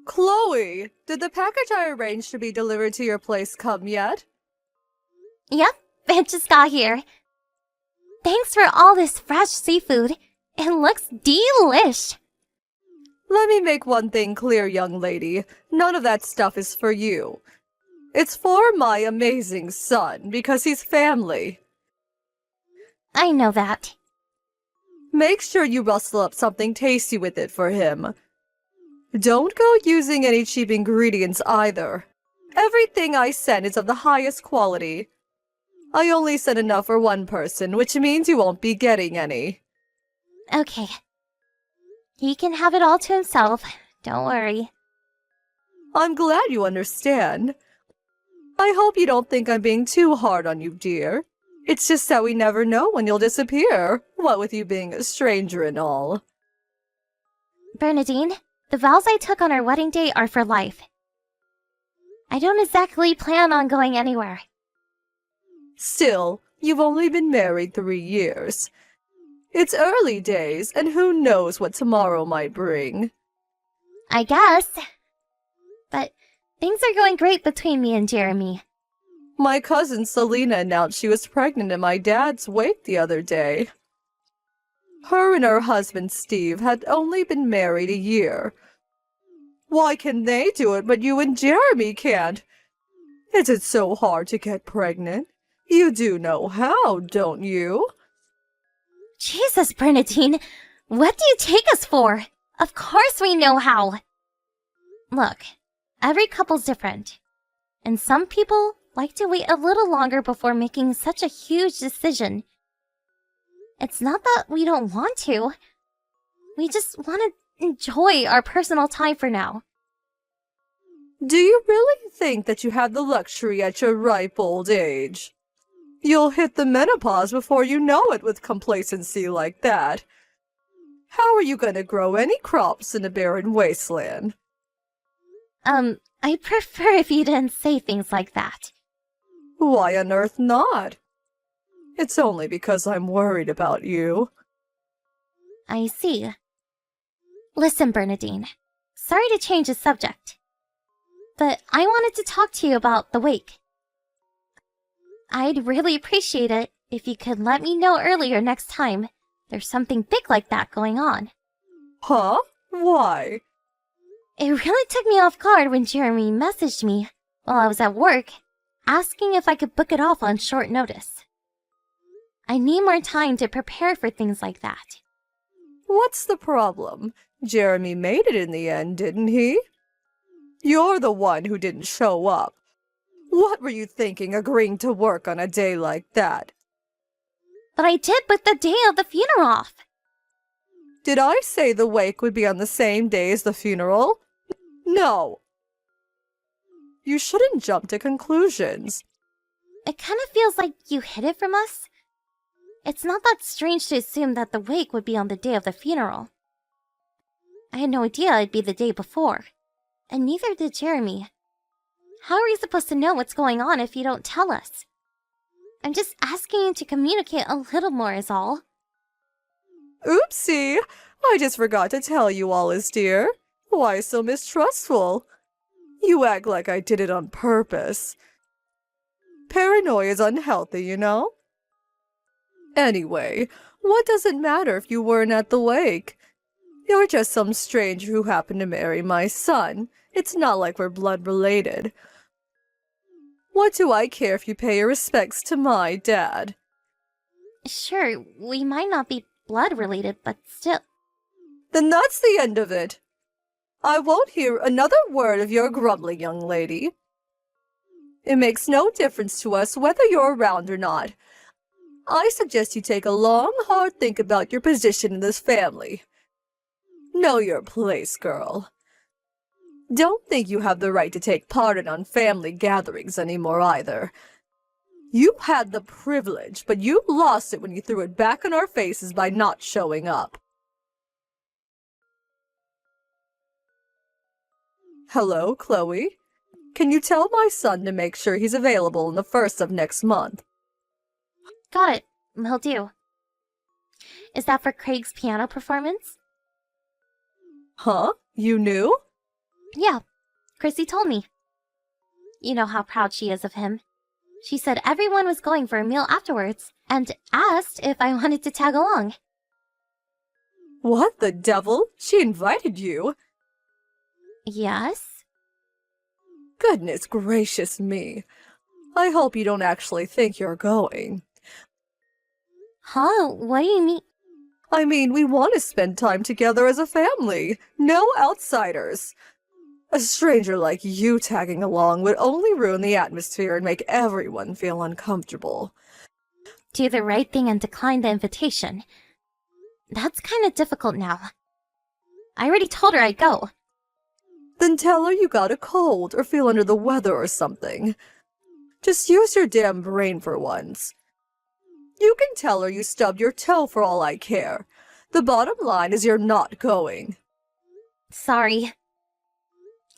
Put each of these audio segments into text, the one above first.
Chloe, did the package I arranged to be delivered to your place come yet? Yep, it just got here. Thanks for all this fresh seafood. It looks delish. Let me make one thing clear, young lady. None of that stuff is for you. It's for my amazing son, because he's family. I know that. Make sure you rustle up something tasty with it for him. Don't go using any cheap ingredients either. Everything I send is of the highest quality. I only sent enough for one person, which means you won't be getting any. Okay. He can have it all to himself. Don't worry. I'm glad you understand. I hope you don't think I'm being too hard on you, dear. It's just that we never know when you'll disappear, what with you being a stranger and all. Bernadine, the vows I took on our wedding day are for life. I don't exactly plan on going anywhere. Still, you've only been married 3 years. It's early days, and who knows what tomorrow might bring. I guess. But things are going great between me and Jeremy. My cousin Selena announced she was pregnant at my dad's wake the other day. Her and her husband Steve had only been married a year. Why can they do it, but you and Jeremy can't? Is it so hard to get pregnant? You do know how, don't you? Jesus, Bernadine, what do you take us for? Of course we know how. Look, every couple's different. And some people like to wait a little longer before making such a huge decision. It's not that we don't want to. We just want to enjoy our personal time for now. Do you really think that you have the luxury at your ripe old age? You'll hit the menopause before you know it with complacency like that. How are you going to grow any crops in a barren wasteland? I'd prefer if you didn't say things like that. Why on earth not? It's only because I'm worried about you. I see. Listen, Bernadine. Sorry to change the subject, but I wanted to talk to you about the wake. I'd really appreciate it if you could let me know earlier next time there's something big like that going on. Huh? Why? It really took me off guard when Jeremy messaged me while I was at work, asking if I could book it off on short notice. I need more time to prepare for things like that. What's the problem? Jeremy made it in the end, didn't he? You're the one who didn't show up. What were you thinking agreeing to work on a day like that? But I did book the day of the funeral off. Did I say the wake would be on the same day as the funeral? No. You shouldn't jump to conclusions. It kind of feels like you hid it from us. It's not that strange to assume that the wake would be on the day of the funeral. I had no idea it'd be the day before, and neither did Jeremy. How are we supposed to know what's going on if you don't tell us? I'm just asking you to communicate a little more is all. Oopsie! I just forgot to tell you, Wallace dear. Why so mistrustful? You act like I did it on purpose. Paranoia is unhealthy, you know? Anyway, what does it matter if you weren't at the wake? You're just some stranger who happened to marry my son. It's not like we're blood related. What do I care if you pay your respects to my dad? Sure, we might not be blood related, but still. Then that's the end of it. I won't hear another word of your grumbling, young lady. It makes no difference to us whether you're around or not. I suggest you take a long, hard think about your position in this family. Know your place, girl. Don't think you have the right to take part in family gatherings anymore either. You had the privilege, but you lost it when you threw it back in our faces by not showing up. Hello, Chloe. Can you tell my son to make sure he's available on the 1st of next month? Got it. Will do. Is that for Craig's piano performance? Huh? You knew? Yeah, Chrissy told me. You know how proud she is of him. She said everyone was going for a meal afterwards and asked if I wanted to tag along. What the devil? She invited you? Yes? Goodness gracious me. I hope you don't actually think you're going. Huh? What do you mean? I mean, we want to spend time together as a family. No outsiders. A stranger like you tagging along would only ruin the atmosphere and make everyone feel uncomfortable. Do the right thing and decline the invitation. That's kind of difficult now. I already told her I'd go. Then tell her you got a cold or feel under the weather or something. Just use your damn brain for once. You can tell her you stubbed your toe for all I care. The bottom line is you're not going. Sorry.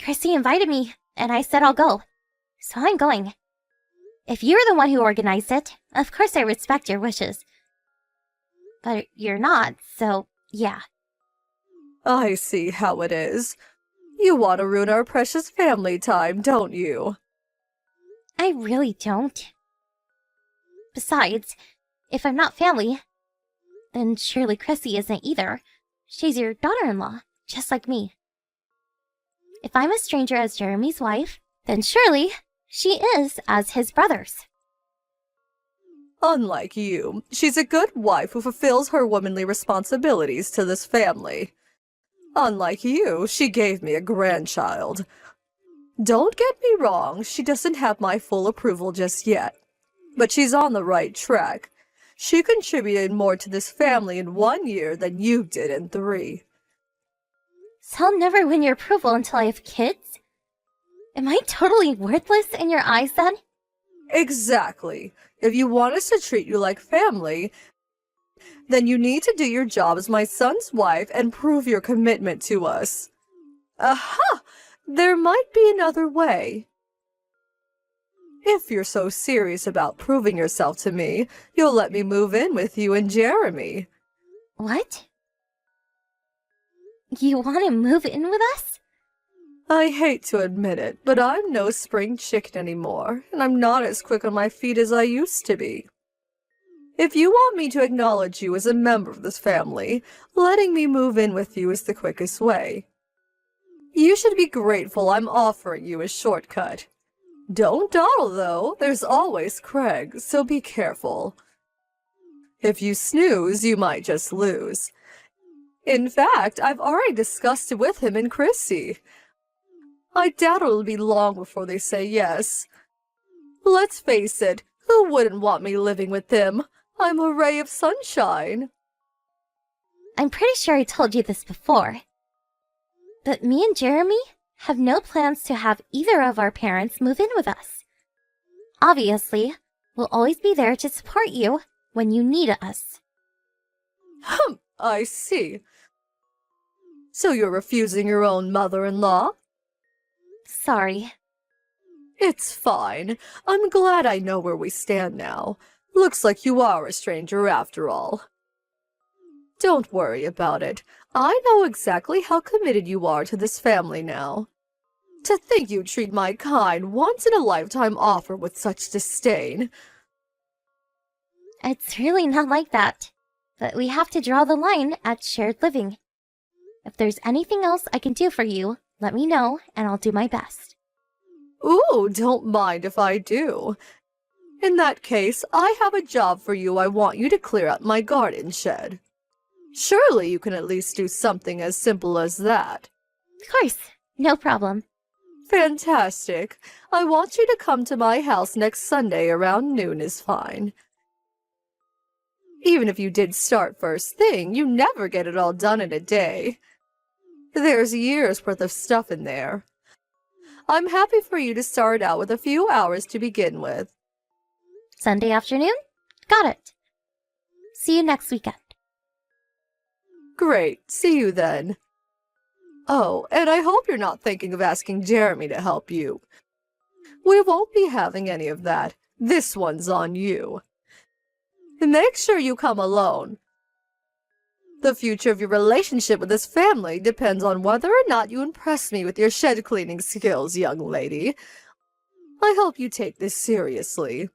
Chrissy invited me, and I said I'll go. So I'm going. If you're the one who organized it, of course I respect your wishes. But you're not, so yeah. I see how it is. You want to ruin our precious family time, don't you? I really don't. Besides, if I'm not family, then surely Chrissy isn't either. She's your daughter-in-law, just like me. If I'm a stranger as Jeremy's wife, then surely she is as his brother's. Unlike you, she's a good wife who fulfills her womanly responsibilities to this family. Unlike you, she gave me a grandchild. Don't get me wrong, she doesn't have my full approval just yet. But she's on the right track. She contributed more to this family in 1 year than you did in 3. So I'll never win your approval until I have kids? Am I totally worthless in your eyes then? Exactly. If you want us to treat you like family, then you need to do your job as my son's wife and prove your commitment to us. Aha! There might be another way. If you're so serious about proving yourself to me, you'll let me move in with you and Jeremy. What? You want to move in with us? I hate to admit it, but I'm no spring chicken anymore, and I'm not as quick on my feet as I used to be. If you want me to acknowledge you as a member of this family, letting me move in with you is the quickest way. You should be grateful I'm offering you a shortcut. Don't dawdle, though. There's always Craig, so be careful. If you snooze, you might just lose. In fact, I've already discussed it with him and Chrissy. I doubt it'll be long before they say yes. Let's face it, who wouldn't want me living with them? I'm a ray of sunshine. I'm pretty sure I told you this before. But me and Jeremy have no plans to have either of our parents move in with us. Obviously, we'll always be there to support you when you need us. I see. So you're refusing your own mother-in-law? Sorry. It's fine. I'm glad I know where we stand now. Looks like you are a stranger after all. Don't worry about it. I know exactly how committed you are to this family now. To think you treat my kind, once-in-a-lifetime offer with such disdain. It's really not like that. But we have to draw the line at shared living. If there's anything else I can do for you, let me know and I'll do my best. Ooh, don't mind if I do. In that case, I have a job for you. I want you to clear up my garden shed. Surely you can at least do something as simple as that. Of course, no problem. Fantastic. I want you to come to my house next Sunday around noon is fine. Even if you did start first thing, you never get it all done in a day. There's years' worth of stuff in there. I'm happy for you to start out with a few hours to begin with. Sunday afternoon? Got it. See you next weekend. Great. See you then. Oh, and I hope you're not thinking of asking Jeremy to help you. We won't be having any of that. This one's on you. Make sure you come alone. The future of your relationship with this family depends on whether or not you impress me with your shed cleaning skills, young lady. I hope you take this seriously.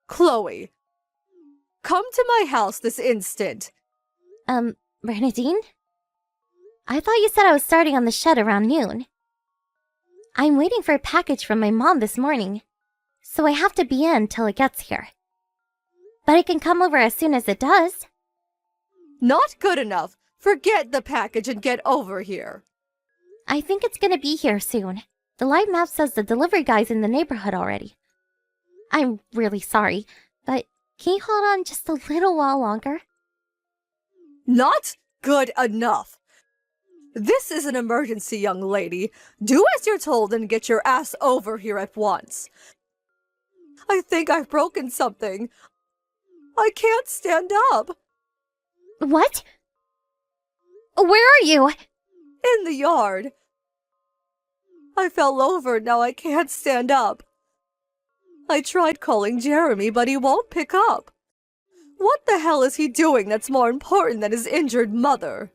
Chloe, come to my house this instant. Bernadine? I thought you said I was starting on the shed around noon. I'm waiting for a package from my mom this morning, so I have to be in till it gets here. But I can come over as soon as it does. Not good enough. Forget the package and get over here. I think it's gonna be here soon. The live map says the delivery guy's in the neighborhood already. I'm really sorry, but can you hold on just a little while longer? Not good enough. This is an emergency, young lady. Do as you're told and get your ass over here at once. I think I've broken something. I can't stand up. What? Where are you? In the yard. I fell over and now I can't stand up. I tried calling Jeremy, but he won't pick up. What the hell is he doing that's more important than his injured mother?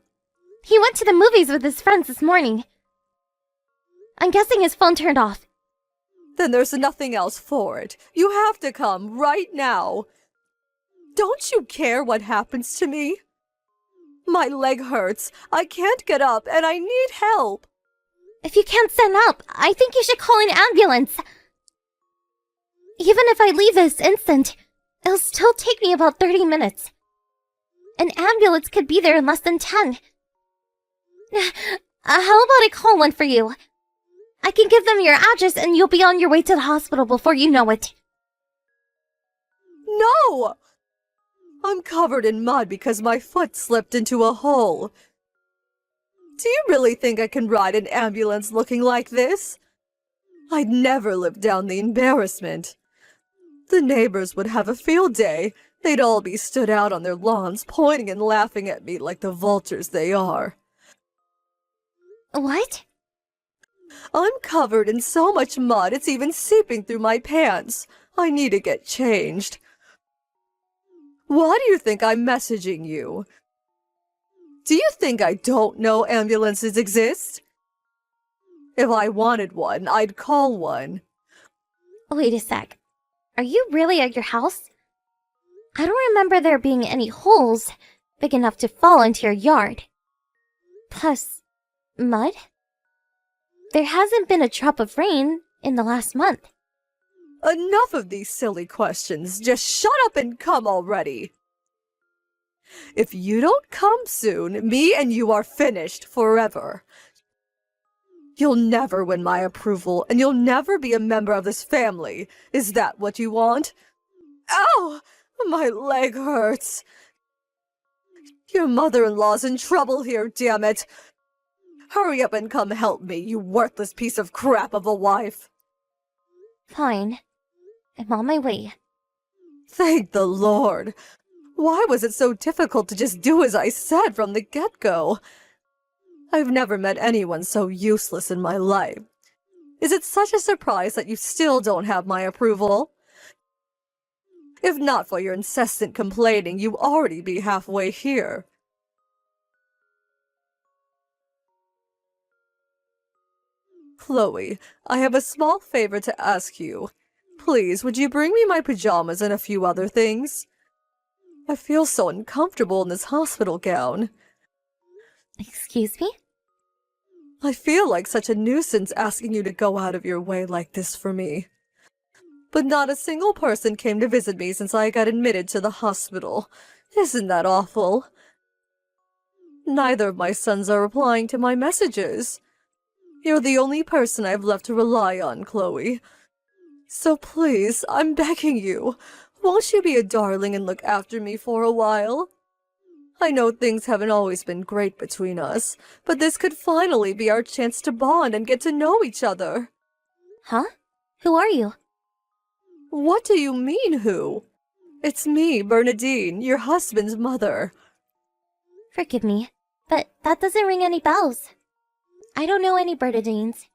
He went to the movies with his friends this morning. I'm guessing his phone turned off. Then there's nothing else for it. You have to come right now. Don't you care what happens to me? My leg hurts. I can't get up and I need help. If you can't stand up, I think you should call an ambulance. Even if I leave this instant, it'll still take me about 30 minutes. An ambulance could be there in less than 10. How about I call one for you? I can give them your address and you'll be on your way to the hospital before you know it. No! I'm covered in mud because my foot slipped into a hole. Do you really think I can ride an ambulance looking like this? I'd never live down the embarrassment. The neighbors would have a field day. They'd all be stood out on their lawns, pointing and laughing at me like the vultures they are. What? I'm covered in so much mud it's even seeping through my pants. I need to get changed. Why do you think I'm messaging you? Do you think I don't know ambulances exist? If I wanted one, I'd call one. Wait a sec. Are you really at your house? I don't remember there being any holes big enough to fall into your yard. Plus, mud? There hasn't been a drop of rain in the last month. Enough of these silly questions. Just shut up and come already. If you don't come soon, me and you are finished forever. You'll never win my approval, and you'll never be a member of this family. Is that what you want? Ow! My leg hurts. Your mother-in-law's in trouble here, damn it. Hurry up and come help me, you worthless piece of crap of a wife. Fine. I'm on my way. Thank the Lord. Why was it so difficult to just do as I said from the get-go? I've never met anyone so useless in my life. Is it such a surprise that you still don't have my approval? If not for your incessant complaining, you'd already be halfway here. Chloe, I have a small favor to ask you. Please, would you bring me my pajamas and a few other things? I feel so uncomfortable in this hospital gown. Excuse me? I feel like such a nuisance asking you to go out of your way like this for me. But not a single person came to visit me since I got admitted to the hospital. Isn't that awful? Neither of my sons are replying to my messages. You're the only person I've left to rely on, Chloe. So please, I'm begging you, won't you be a darling and look after me for a while? I know things haven't always been great between us, but this could finally be our chance to bond and get to know each other. Huh? Who are you? What do you mean, who? It's me, Bernadine, your husband's mother. Forgive me, but that doesn't ring any bells. I don't know any Bernadines,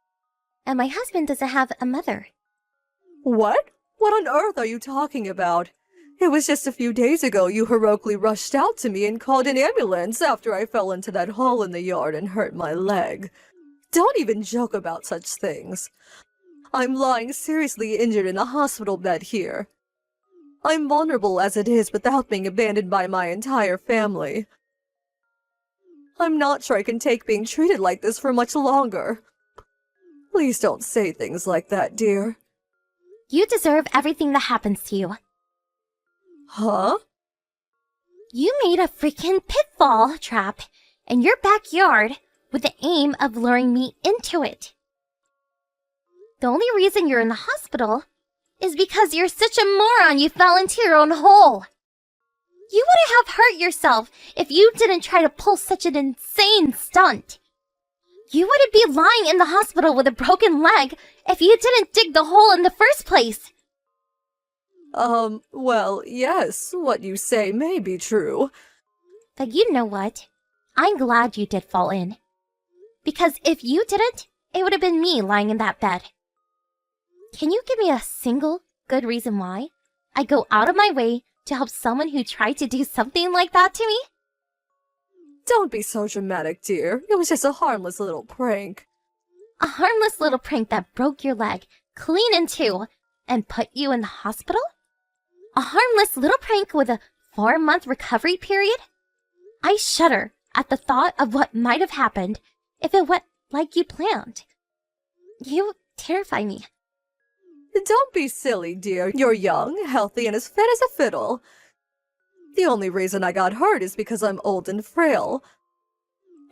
and my husband doesn't have a mother. What? What on earth are you talking about? It was just a few days ago you heroically rushed out to me and called an ambulance after I fell into that hole in the yard and hurt my leg. Don't even joke about such things. I'm lying seriously injured in a hospital bed here. I'm vulnerable as it is without being abandoned by my entire family. I'm not sure I can take being treated like this for much longer. Please don't say things like that, dear. You deserve everything that happens to you. Huh? You made a freaking pitfall trap in your backyard with the aim of luring me into it. The only reason you're in the hospital is because you're such a moron you fell into your own hole. You wouldn't have hurt yourself if you didn't try to pull such an insane stunt. You wouldn't be lying in the hospital with a broken leg if you didn't dig the hole in the first place. Well, yes, what you say may be true. But you know what? I'm glad you did fall in. Because if you didn't, it would have been me lying in that bed. Can you give me a single good reason why I go out of my way to help someone who tried to do something like that to me? Don't be so dramatic, dear. It was just a harmless little prank. A harmless little prank that broke your leg clean in two and put you in the hospital? A harmless little prank with a 4-month recovery period? I shudder at the thought of what might have happened if it went like you planned. You terrify me. Don't be silly, dear. You're young, healthy, and as fit as a fiddle. The only reason I got hurt is because I'm old and frail.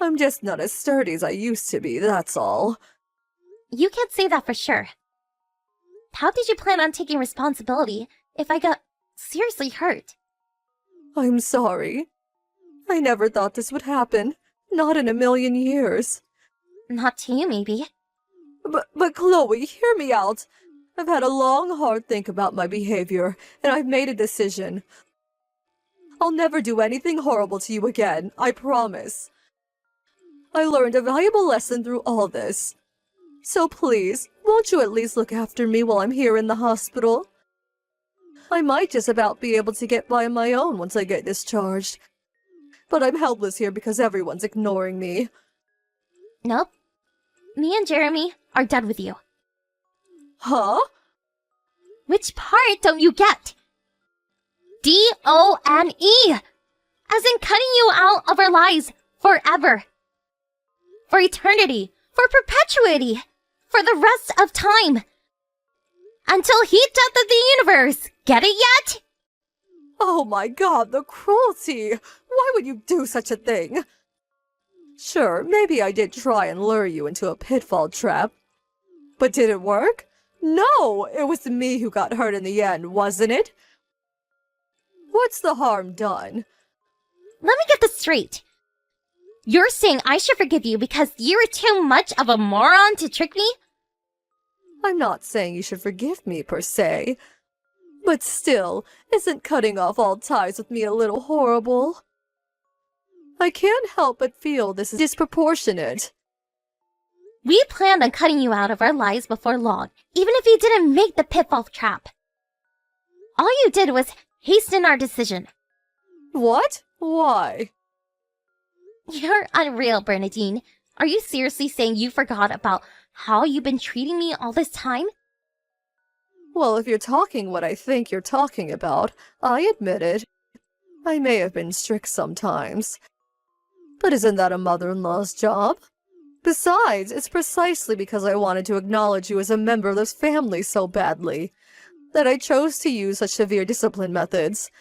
I'm just not as sturdy as I used to be, that's all. You can't say that for sure. How did you plan on taking responsibility if I got seriously hurt? I'm sorry. I never thought this would happen. Not in a million years. Not to you, maybe. But Chloe, hear me out. I've had a long, hard think about my behavior, and I've made a decision. I'll never do anything horrible to you again, I promise. I learned a valuable lesson through all this. So please, won't you at least look after me while I'm here in the hospital? I might just about be able to get by on my own once I get discharged. But I'm helpless here because everyone's ignoring me. Nope. Me and Jeremy are done with you. Huh? Which part don't you get? D-O-N-E! As in cutting you out of our lives forever. For eternity. For perpetuity. For the rest of time. Until heat death of the universe. Get it yet? Oh my god, the cruelty! Why would you do such a thing? Sure, maybe I did try and lure you into a pitfall trap. But did it work? No! It was me who got hurt in the end, wasn't it? What's the harm done? Let me get this straight. You're saying I should forgive you because you're too much of a moron to trick me? I'm not saying you should forgive me, per se. But still, isn't cutting off all ties with me a little horrible? I can't help but feel this is disproportionate. We planned on cutting you out of our lives before long, even if you didn't make the pitfall trap. All you did was hasten our decision. What? Why? You're unreal, Bernadine. Are you seriously saying you forgot about how you've been treating me all this time? Well, if you're talking what I think you're talking about, I admit it. I may have been strict sometimes. But isn't that a mother-in-law's job? Besides, it's precisely because I wanted to acknowledge you as a member of this family so badly that I chose to use such severe discipline methods.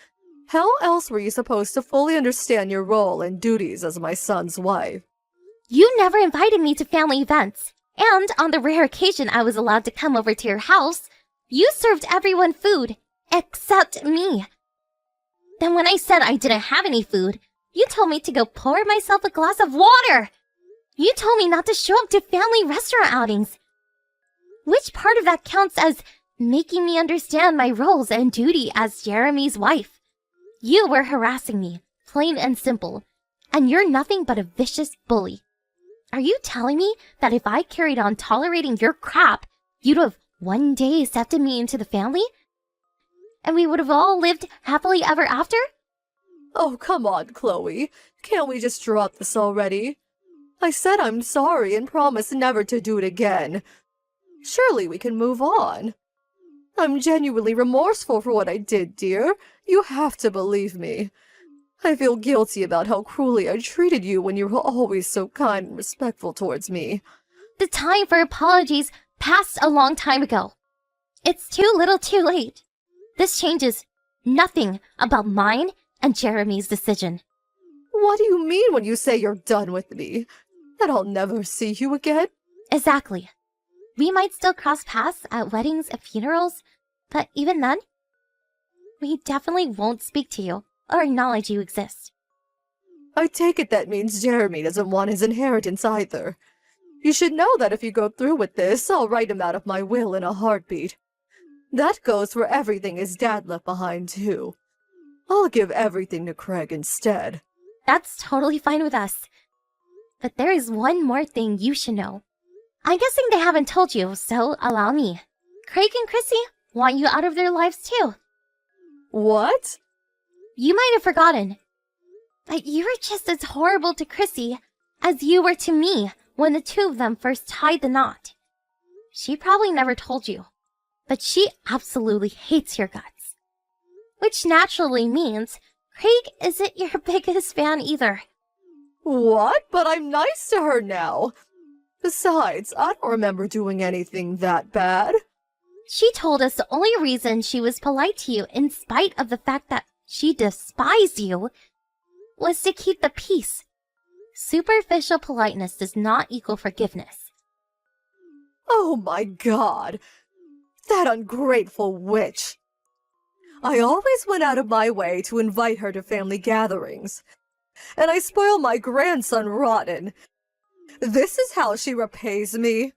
How else were you supposed to fully understand your role and duties as my son's wife? You never invited me to family events, and on the rare occasion I was allowed to come over to your house, you served everyone food, except me. Then when I said I didn't have any food, you told me to go pour myself a glass of water. You told me not to show up to family restaurant outings. Which part of that counts as making me understand my roles and duty as Jeremy's wife? You were harassing me, plain and simple, and you're nothing but a vicious bully. Are you telling me that if I carried on tolerating your crap, you'd have one day accepted me into the family? and we would have all lived happily ever after? Oh, come on, Chloe. Can't we just drop this already? I said I'm sorry and promise never to do it again. Surely we can move on. I'm genuinely remorseful for what I did, dear. You have to believe me. I feel guilty about how cruelly I treated you when you were always so kind and respectful towards me. The time for apologies passed a long time ago. It's too little too late. This changes nothing about mine and Jeremy's decision. What do you mean when you say you're done with me? That I'll never see you again? Exactly. We might still cross paths at weddings and funerals, but even then, we definitely won't speak to you or acknowledge you exist. I take it that means Jeremy doesn't want his inheritance either. You should know that if you go through with this, I'll write him out of my will in a heartbeat. That goes for everything his dad left behind, too. I'll give everything to Craig instead. That's totally fine with us. But there is one more thing you should know. I'm guessing they haven't told you, so allow me. Craig and Chrissy want you out of their lives too. What? You might have forgotten. But you were just as horrible to Chrissy as you were to me when the two of them first tied the knot. She probably never told you, but she absolutely hates your guts. Which naturally means Craig isn't your biggest fan either. What? But I'm nice to her now. Besides, I don't remember doing anything that bad. She told us the only reason she was polite to you, in spite of the fact that she despised you, was to keep the peace. Superficial politeness does not equal forgiveness. Oh my God! That ungrateful witch! I always went out of my way to invite her to family gatherings, and I spoil my grandson rotten. This is how she repays me.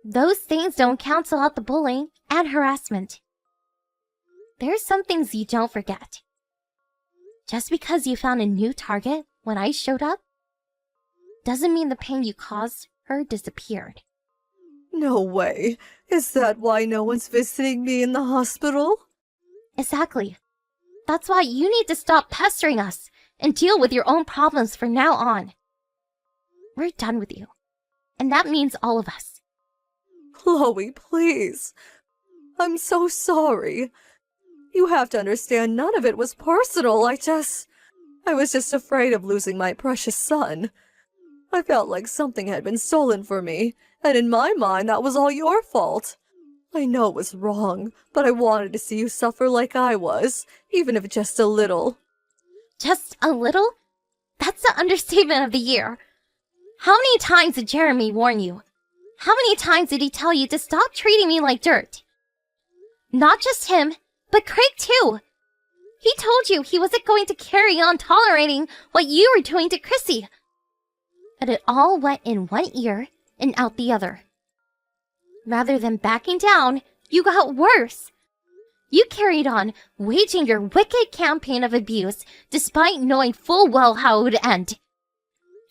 Those things don't cancel out the bullying and harassment. There's some things you don't forget. Just because you found a new target when I showed up, doesn't mean the pain you caused her disappeared. No way. Is that why no one's visiting me in the hospital? Exactly. That's why you need to stop pestering us and deal with your own problems from now on. We're done with you. And that means all of us. Chloe, please. I'm so sorry. You have to understand none of it was personal. I was just afraid of losing my precious son. I felt like something had been stolen from me, and in my mind that was all your fault. I know it was wrong, but I wanted to see you suffer like I was, even if just a little. Just a little? That's the understatement of the year. How many times did Jeremy warn you? How many times did he tell you to stop treating me like dirt? Not just him, but Craig too. He told you he wasn't going to carry on tolerating what you were doing to Chrissy. But it all went in one ear and out the other. Rather than backing down, you got worse. You carried on, waging your wicked campaign of abuse despite knowing full well how it would end.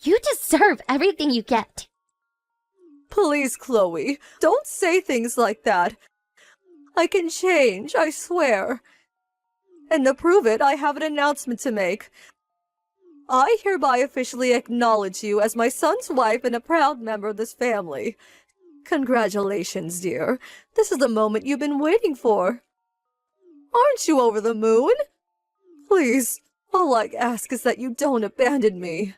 You deserve everything you get. Please, Chloe, don't say things like that. I can change, I swear. And to prove it, I have an announcement to make. I hereby officially acknowledge you as my son's wife and a proud member of this family. Congratulations, dear. This is the moment you've been waiting for. Aren't you over the moon? Please, all I ask is that you don't abandon me.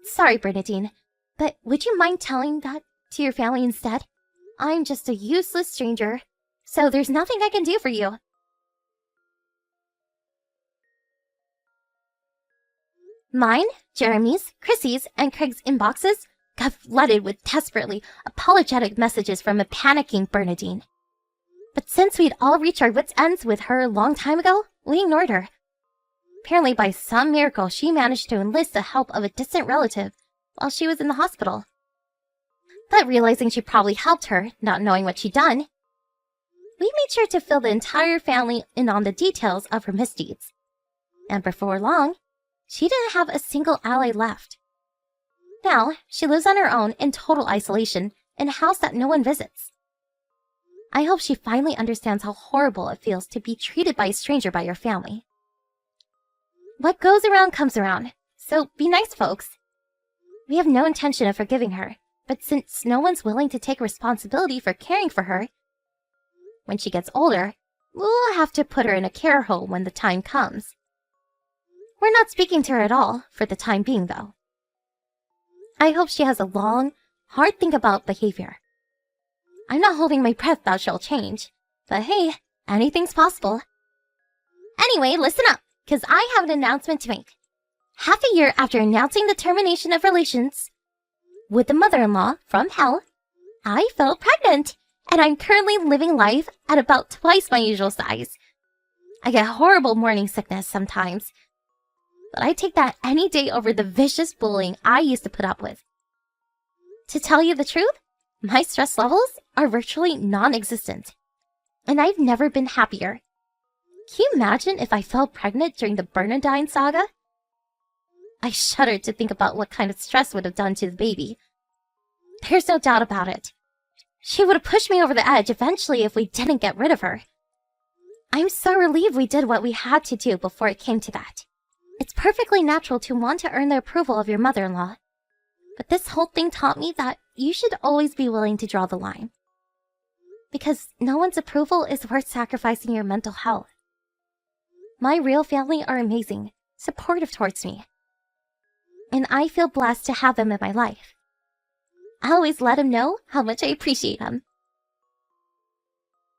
Sorry, Bernadine, but would you mind telling that to your family instead? I'm just a useless stranger, so there's nothing I can do for you. Mine, Jeremy's, Chrissy's, and Craig's inboxes got flooded with desperately apologetic messages from a panicking Bernadine. But since we'd all reached our wits' ends with her a long time ago, we ignored her. Apparently by some miracle, she managed to enlist the help of a distant relative while she was in the hospital. But realizing she probably helped her, not knowing what she'd done, we made sure to fill the entire family in on the details of her misdeeds. And before long, she didn't have a single ally left. Now, she lives on her own in total isolation in a house that no one visits. I hope she finally understands how horrible it feels to be treated by a stranger by your family. What goes around comes around, so be nice, folks. We have no intention of forgiving her, but since no one's willing to take responsibility for caring for her, when she gets older, we'll have to put her in a care home when the time comes. We're not speaking to her at all, for the time being, though. I hope she has a long, hard think about behavior. I'm not holding my breath that she'll change, but hey, anything's possible. Anyway, listen up, because I have an announcement to make. Half a year after announcing the termination of relations with the mother-in-law from hell, I fell pregnant, and I'm currently living life at about twice my usual size. I get horrible morning sickness sometimes, but I take that any day over the vicious bullying I used to put up with. To tell you the truth, my stress levels are virtually non-existent, and I've never been happier. Can you imagine if I fell pregnant during the Bernadine saga? I shudder to think about what kind of stress would have done to the baby. There's no doubt about it. She would have pushed me over the edge eventually if we didn't get rid of her. I'm so relieved we did what we had to do before it came to that. It's perfectly natural to want to earn the approval of your mother-in-law. But this whole thing taught me that you should always be willing to draw the line. Because no one's approval is worth sacrificing your mental health. My real family are amazing, supportive towards me. And I feel blessed to have them in my life. I always let them know how much I appreciate them.